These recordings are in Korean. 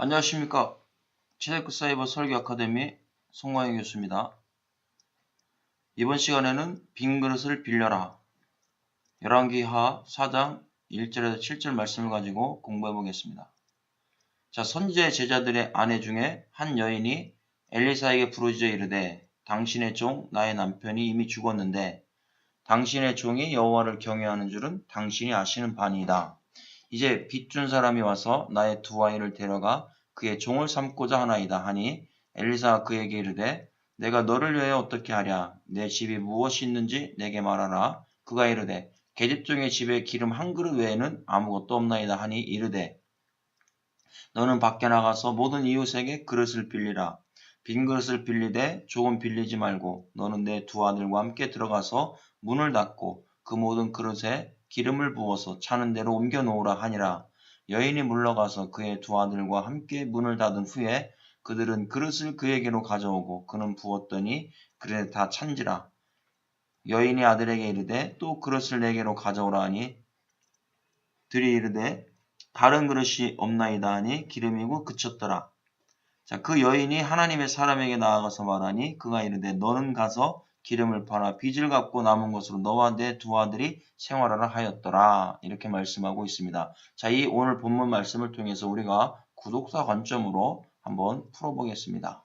안녕하십니까. 치대크 사이버 설계 아카데미 송광희 교수입니다. 이번 시간에는 빈 그릇을 빌려라. 열왕기하 4장 1절에서 7절 말씀을 가지고 공부해 보겠습니다. 자, 선지자의 제자들의 아내 중에 한 여인이 엘리사에게 부르짖어 이르되 당신의 종 나의 남편이 이미 죽었는데 당신의 종이 여호와를 경외하는 줄은 당신이 아시는 바니이다. 이제 빚준 사람이 와서 나의 두 아이를 데려가 그의 종을 삼고자 하나이다 하니 엘리사가 그에게 이르되 내가 너를 위하여 어떻게 하랴. 내 집이 무엇이 있는지 내게 말하라. 그가 이르되 계집종의 집에 기름 한 그릇 외에는 아무것도 없나이다 하니 이르되 너는 밖에 나가서 모든 이웃에게 그릇을 빌리라. 빈 그릇을 빌리되 조금 빌리지 말고 너는 내 두 아들과 함께 들어가서 문을 닫고 그 모든 그릇에 기름을 부어서 차는 대로 옮겨 놓으라 하니라. 여인이 물러가서 그의 두 아들과 함께 문을 닫은 후에 그들은 그릇을 그에게로 가져오고 그는 부었더니 그릇에 다 찬지라. 여인이 아들에게 이르되 또 그릇을 내게로 가져오라 하니 들이 이르되 다른 그릇이 없나이다 하니 기름이고 그쳤더라. 자, 그 여인이 하나님의 사람에게 나아가서 말하니 그가 이르되 너는 가서 기름을 팔아 빚을 갚고 남은 것으로 너와 내 두 아들이 생활하라 하였더라. 이렇게 말씀하고 있습니다. 자, 이 오늘 본문 말씀을 통해서 우리가 구독자 관점으로 한번 풀어보겠습니다.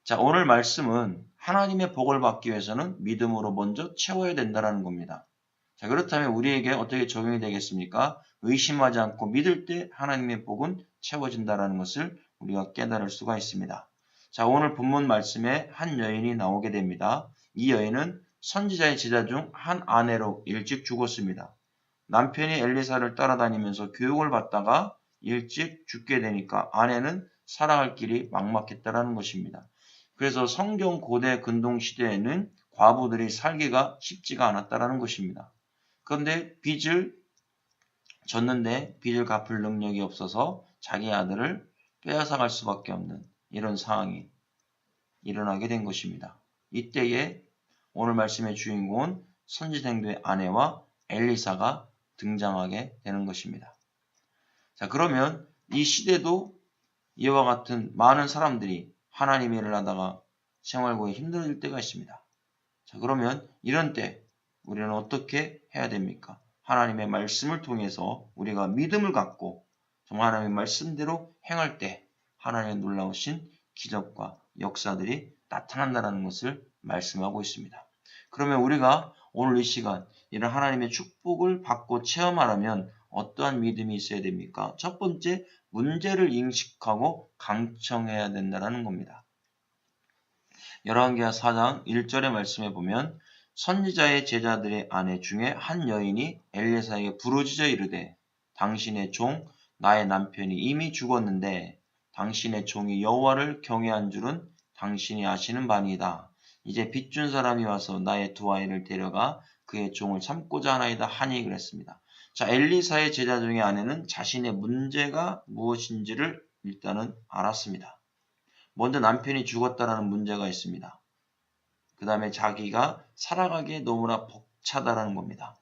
자, 오늘 말씀은 하나님의 복을 받기 위해서는 믿음으로 먼저 채워야 된다는 겁니다. 자, 그렇다면 우리에게 어떻게 적용이 되겠습니까? 의심하지 않고 믿을 때 하나님의 복은 채워진다는 것을 우리가 깨달을 수가 있습니다. 자, 오늘 본문 말씀에 한 여인이 나오게 됩니다. 이 여인은 선지자의 제자 중 한 아내로 일찍 죽었습니다. 남편이 엘리사를 따라다니면서 교육을 받다가 일찍 죽게 되니까 아내는 살아갈 길이 막막했다는 것입니다. 그래서 성경 고대 근동 시대에는 과부들이 살기가 쉽지가 않았다는 것입니다. 그런데 빚을 졌는데 빚을 갚을 능력이 없어서 자기 아들을 빼앗아갈 수밖에 없는 이런 상황이 일어나게 된 것입니다. 이때에 오늘 말씀의 주인공은 선지생도의 아내와 엘리사가 등장하게 되는 것입니다. 자, 그러면 이 시대도 이와 같은 많은 사람들이 하나님의 일을 하다가 생활고에 힘들어질 때가 있습니다. 자, 그러면 이런 때 우리는 어떻게 해야 됩니까? 하나님의 말씀을 통해서 우리가 믿음을 갖고 정말 하나님의 말씀대로 행할 때 하나님의 놀라우신 기적과 역사들이 나타난다는 것을 말씀하고 있습니다. 그러면 우리가 오늘 이 시간 이런 하나님의 축복을 받고 체험하려면 어떠한 믿음이 있어야 됩니까? 첫 번째, 문제를 인식하고 강청해야 된다는 겁니다. 열왕기하 4장 1절의 말씀에 보면 선지자의 제자들의 아내 중에 한 여인이 엘리사에게 부르짖어 이르되 당신의 종 나의 남편이 이미 죽었는데 당신의 종이 여호와를 경외한 줄은 당신이 아시는 바니이다. 이제 빚준 사람이 와서 나의 두 아이를 데려가 그의 종을 삼고자 하나이다 하니 그랬습니다. 자, 엘리사의 제자 중의 아내는 자신의 문제가 무엇인지를 일단은 알았습니다. 먼저 남편이 죽었다라는 문제가 있습니다. 그 다음에 자기가 살아가기에 너무나 벅차다라는 겁니다.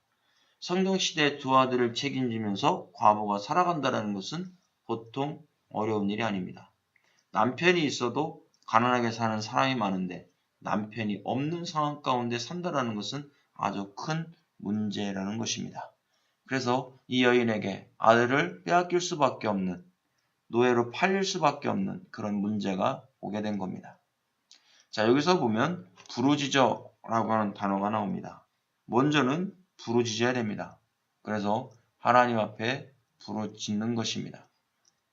성경시대의 두 아들을 책임지면서 과부가 살아간다는 것은 보통 어려운 일이 아닙니다. 남편이 있어도 가난하게 사는 사람이 많은데 남편이 없는 상황 가운데 산다는 것은 아주 큰 문제라는 것입니다. 그래서 이 여인에게 아들을 빼앗길 수밖에 없는 노예로 팔릴 수밖에 없는 그런 문제가 오게 된 겁니다. 자, 여기서 보면 부르짖어라고 하는 단어가 나옵니다. 먼저는 부르짖어야 됩니다. 그래서 하나님 앞에 부르짖는 것입니다.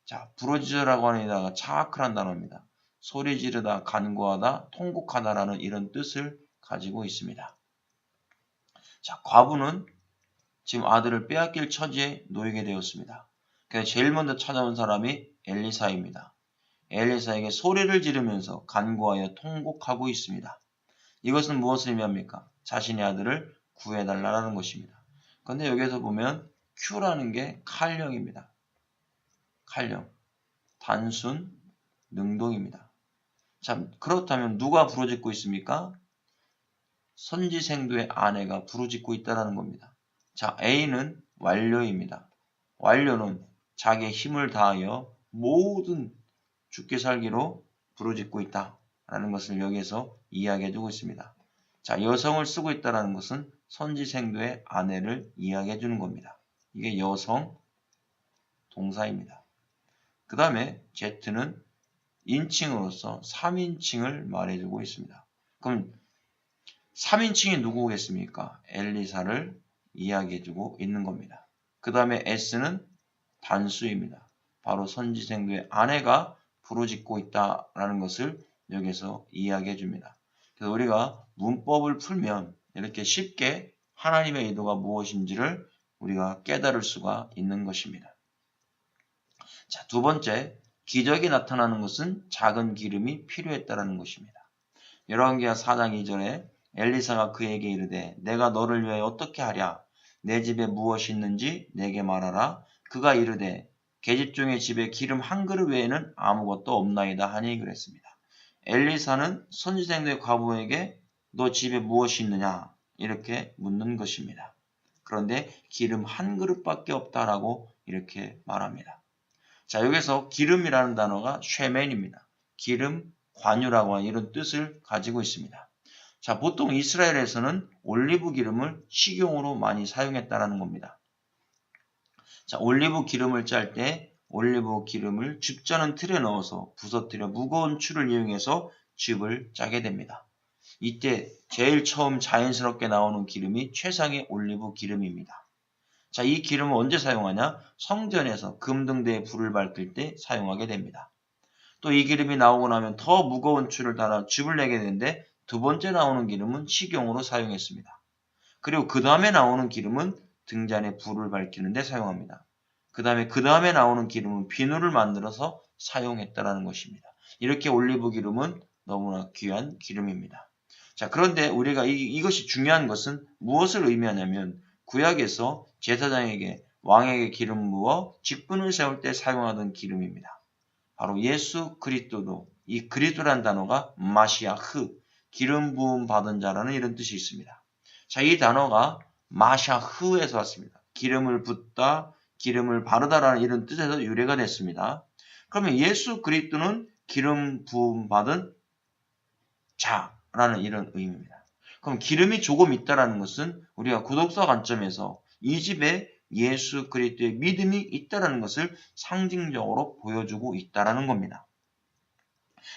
자, 부르짖어라고 하는 데다가 차악한 단어입니다. 소리 지르다, 간구하다, 통곡하다라는 이런 뜻을 가지고 있습니다. 자, 과부는 지금 아들을 빼앗길 처지에 놓이게 되었습니다. 그래서 제일 먼저 찾아온 사람이 엘리사입니다. 엘리사에게 소리를 지르면서 간구하여 통곡하고 있습니다. 이것은 무엇을 의미합니까? 자신의 아들을 구해달라는 것입니다. 그런데 여기서 보면 Q라는 게 칼령입니다. 칼령. 단순 능동입니다. 자, 그렇다면 누가 부르짖고 있습니까? 선지생도의 아내가 부르짖고 있다는 겁니다. 자, A는 완료입니다. 완료는 자기의 힘을 다하여 모든 죽게 살기로 부르짖고 있다라는 것을 여기에서 이야기해주고 있습니다. 자, 여성을 쓰고 있다는 것은 선지생도의 아내를 이야기해주는 겁니다. 이게 여성 동사입니다. 그 다음에 Z는 인칭으로서 3인칭을 말해주고 있습니다. 그럼 3인칭이 누구겠습니까? 엘리사를 이야기해주고 있는 겁니다. 그 다음에 S는 단수입니다. 바로 선지생도의 아내가 부르짖고 있다라는 것을 여기서 이야기해 줍니다. 그래서 우리가 문법을 풀면 이렇게 쉽게 하나님의 의도가 무엇인지를 우리가 깨달을 수가 있는 것입니다. 자, 두 번째, 기적이 나타나는 것은 작은 기름이 필요했다라는 것입니다. 열왕기하 4장 2절에 엘리사가 그에게 이르되 내가 너를 위하여 어떻게 하랴? 내 집에 무엇이 있는지 내게 말하라. 그가 이르되 계집종의 집에 기름 한 그릇 외에는 아무것도 없나이다 하니 그랬습니다. 엘리사는 선지생도의 과부에게 너 집에 무엇이 있느냐? 이렇게 묻는 것입니다. 그런데 기름 한 그릇밖에 없다라고 이렇게 말합니다. 자, 여기서 기름이라는 단어가 쉐멘입니다. 기름, 관유라고 하는 이런 뜻을 가지고 있습니다. 자, 보통 이스라엘에서는 올리브 기름을 식용으로 많이 사용했다라는 겁니다. 자, 올리브 기름을 짤 때 올리브 기름을 줍자는 틀에 넣어서 부서뜨려 무거운 줄을 이용해서 줍을 짜게 됩니다. 이때 제일 처음 자연스럽게 나오는 기름이 최상의 올리브 기름입니다. 자, 이 기름을 언제 사용하냐? 성전에서 금등대에 불을 밝힐 때 사용하게 됩니다. 또 이 기름이 나오고 나면 더 무거운 줄을 달아 줍을 내게 되는데 두 번째 나오는 기름은 식용으로 사용했습니다. 그리고 그 다음에 나오는 기름은 등잔에 불을 밝히는 데 사용합니다. 그 다음에 나오는 기름은 비누를 만들어서 사용했다라는 것입니다. 이렇게 올리브 기름은 너무나 귀한 기름입니다. 자, 그런데 우리가 이것이 중요한 것은 무엇을 의미하냐면 구약에서 제사장에게 왕에게 기름 부어 직분을 세울 때 사용하던 기름입니다. 바로 예수 그리스도도 이 그리스도란 단어가 마시아흐, 기름 부음 받은 자라는 이런 뜻이 있습니다. 자, 이 단어가 마샤흐에서 왔습니다. 기름을 붓다, 기름을 바르다라는 이런 뜻에서 유래가 됐습니다. 그러면 예수 그리스도는 기름 부음 받은 자라는 이런 의미입니다. 그럼 기름이 조금 있다라는 것은 우리가 구독자 관점에서 이 집에 예수 그리스도의 믿음이 있다라는 것을 상징적으로 보여주고 있다라는 겁니다.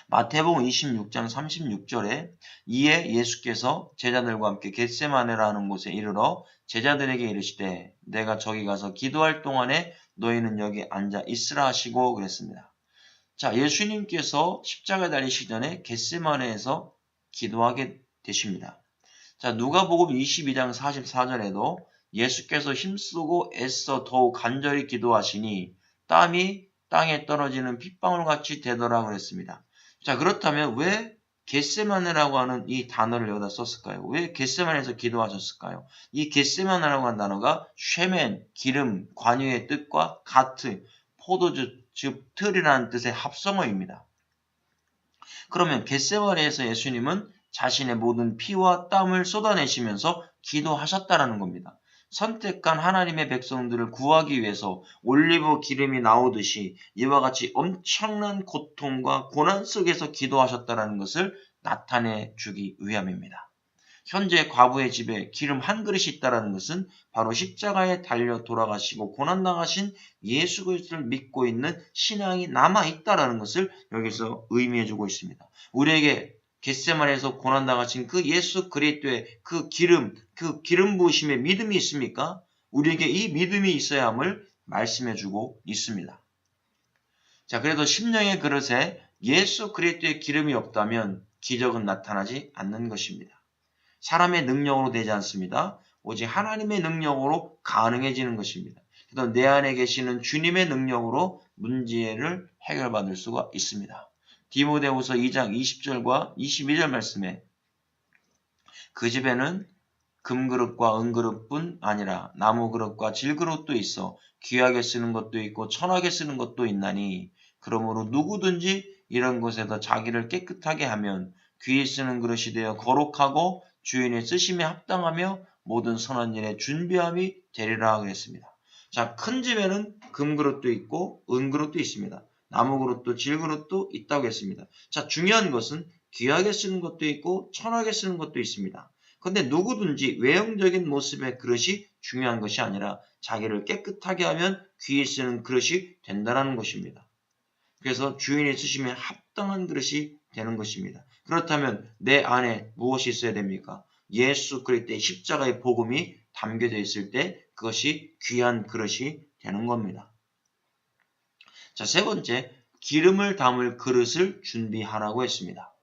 마태복음 26장 36절에 이에 예수께서 제자들과 함께 겟세마네라는 곳에 이르러 제자들에게 이르시되 내가 저기 가서 기도할 동안에 너희는 여기 앉아 있으라 하시고 그랬습니다. 자, 예수님께서 십자가에 달리시기 전에 겟세마네에서 기도하게 되십니다. 자, 누가복음 22장 44절에도 예수께서 힘쓰고 애써 더욱 간절히 기도하시니 땀이 땅에 떨어지는 핏방울 같이 되더라 그랬습니다. 자, 그렇다면 왜 겟세마네라고 하는 이 단어를 여기다 썼을까요? 왜 겟세마네에서 기도하셨을까요? 이 겟세마네라고 하는 단어가 쉐멘, 기름, 관유의 뜻과 가트, 포도주, 즉 틀이라는 뜻의 합성어입니다. 그러면 겟세마네에서 예수님은 자신의 모든 피와 땀을 쏟아내시면서 기도하셨다라는 겁니다. 선택한 하나님의 백성들을 구하기 위해서 올리브 기름이 나오듯이 이와 같이 엄청난 고통과 고난 속에서 기도하셨다는 것을 나타내 주기 위함입니다. 현재 과부의 집에 기름 한 그릇이 있다는 것은 바로 십자가에 달려 돌아가시고 고난당하신 예수 그리스도를 믿고 있는 신앙이 남아있다는 것을 여기서 의미해주고 있습니다. 우리에게 겟세마네에서 고난당하신 그 예수 그리스도의 그 기름 부으심의 믿음이 있습니까? 우리에게 이 믿음이 있어야 함을 말씀해주고 있습니다. 자, 그래도 심령의 그릇에 예수 그리스도의 기름이 없다면 기적은 나타나지 않는 것입니다. 사람의 능력으로 되지 않습니다. 오직 하나님의 능력으로 가능해지는 것입니다. 그래서 내 안에 계시는 주님의 능력으로 문제를 해결받을 수가 있습니다. 디모데후서 2장 20절과 22절 말씀에 그 집에는 금그릇과 은그릇뿐 아니라 나무그릇과 질그릇도 있어 귀하게 쓰는 것도 있고 천하게 쓰는 것도 있나니 그러므로 누구든지 이런 것에서 자기를 깨끗하게 하면 귀히 쓰는 그릇이 되어 거룩하고 주인의 쓰심에 합당하며 모든 선한 일에 준비함이 되리라 그랬습니다. 자, 큰 집에는 금그릇도 있고 은그릇도 있습니다. 나무 그릇도 질 그릇도 있다고 했습니다. 자, 중요한 것은 귀하게 쓰는 것도 있고 천하게 쓰는 것도 있습니다. 근데 누구든지 외형적인 모습의 그릇이 중요한 것이 아니라 자기를 깨끗하게 하면 귀히 쓰는 그릇이 된다는 것입니다. 그래서 주인이 쓰시면 합당한 그릇이 되는 것입니다. 그렇다면 내 안에 무엇이 있어야 됩니까? 예수 그리스도의 십자가의 복음이 담겨져 있을 때 그것이 귀한 그릇이 되는 겁니다. 자, 세 번째, 기름을 담을 그릇을 준비하라고 했습니다.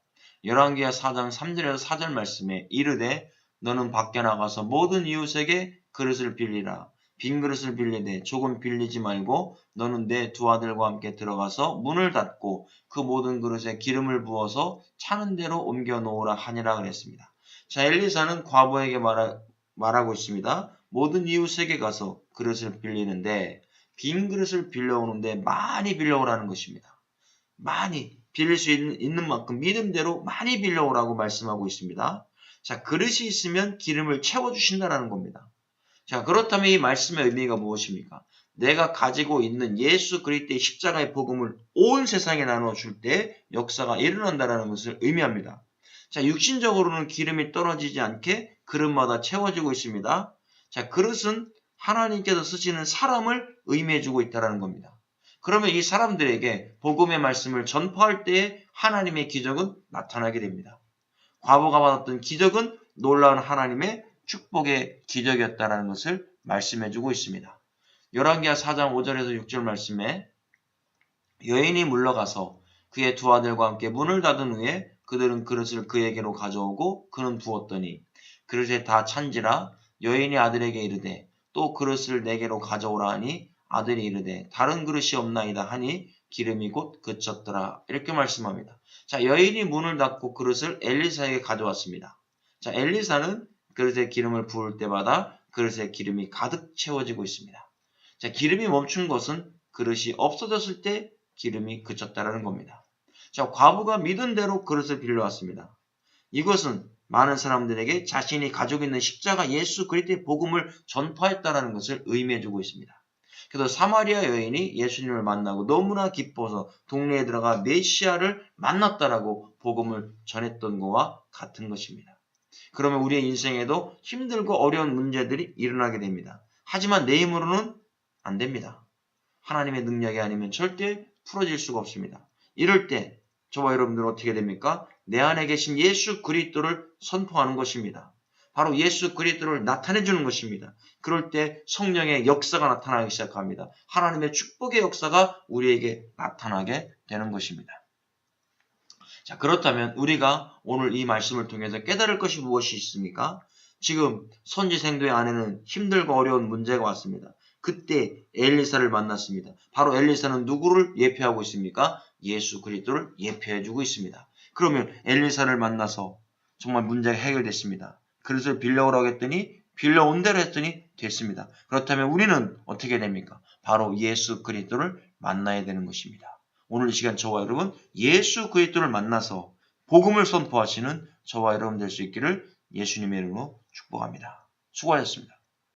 열왕기하 4장 3절에서 4절 말씀에 이르되 너는 밖에 나가서 모든 이웃에게 그릇을 빌리라. 빈 그릇을 빌리되 조금 빌리지 말고 너는 내 두 아들과 함께 들어가서 문을 닫고 그 모든 그릇에 기름을 부어서 차는 대로 옮겨 놓으라 하니라 그랬습니다. 자, 엘리사는 과부에게 말하고 있습니다. 모든 이웃에게 가서 그릇을 빌리는데 빈 그릇을 빌려오는데 많이 빌려오라는 것입니다. 많이 빌릴 수 있는 만큼 믿음대로 많이 빌려오라고 말씀하고 있습니다. 자, 그릇이 있으면 기름을 채워주신다는 겁니다. 자, 그렇다면 이 말씀의 의미가 무엇입니까? 내가 가지고 있는 예수 그리스도의 십자가의 복음을 온 세상에 나눠줄 때 역사가 일어난다는 것을 의미합니다. 자, 육신적으로는 기름이 떨어지지 않게 그릇마다 채워지고 있습니다. 자, 그릇은 하나님께서 쓰시는 사람을 의미해주고 있다는 겁니다. 그러면 이 사람들에게 복음의 말씀을 전파할 때에 하나님의 기적은 나타나게 됩니다. 과부가 받았던 기적은 놀라운 하나님의 축복의 기적이었다는 것을 말씀해주고 있습니다. 열왕기하 4장 5절에서 6절 말씀에 여인이 물러가서 그의 두 아들과 함께 문을 닫은 후에 그들은 그릇을 그에게로 가져오고 그는 부었더니 그릇에 다 찬지라. 여인이 아들에게 이르되 또 그릇을 내게로 가져오라 하니 아들이 이르되 다른 그릇이 없나이다 하니 기름이 곧 그쳤더라. 이렇게 말씀합니다. 자, 여인이 문을 닫고 그릇을 엘리사에게 가져왔습니다. 자, 엘리사는 그릇에 기름을 부을 때마다 그릇에 기름이 가득 채워지고 있습니다. 자, 기름이 멈춘 것은 그릇이 없어졌을 때 기름이 그쳤다라는 겁니다. 자, 과부가 믿은 대로 그릇을 빌려왔습니다. 이것은 많은 사람들에게 자신이 가지고 있는 십자가 예수 그리스도의 복음을 전파했다는 것을 의미해주고 있습니다. 그래서 사마리아 여인이 예수님을 만나고 너무나 기뻐서 동네에 들어가 메시아를 만났다라고 복음을 전했던 것과 같은 것입니다. 그러면 우리의 인생에도 힘들고 어려운 문제들이 일어나게 됩니다. 하지만 내 힘으로는 안 됩니다. 하나님의 능력이 아니면 절대 풀어질 수가 없습니다. 이럴 때 저와 여러분들은 어떻게 됩니까? 내 안에 계신 예수 그리스도를 선포하는 것입니다. 바로 예수 그리스도를 나타내 주는 것입니다. 그럴 때 성령의 역사가 나타나기 시작합니다. 하나님의 축복의 역사가 우리에게 나타나게 되는 것입니다. 자, 그렇다면 우리가 오늘 이 말씀을 통해서 깨달을 것이 무엇이 있습니까? 지금 선지생도의 안에는 힘들고 어려운 문제가 왔습니다. 그때 엘리사를 만났습니다. 바로 엘리사는 누구를 예표하고 있습니까? 예수 그리스도를 예표해주고 있습니다. 그러면 엘리사를 만나서 정말 문제가 해결됐습니다. 그릇을 빌려오라고 했더니 빌려온 대로 했더니 됐습니다. 그렇다면 우리는 어떻게 됩니까? 바로 예수 그리스도를 만나야 되는 것입니다. 오늘 이 시간 저와 여러분 예수 그리스도를 만나서 복음을 선포하시는 저와 여러분 될 수 있기를 예수님의 이름으로 축복합니다. 수고하셨습니다.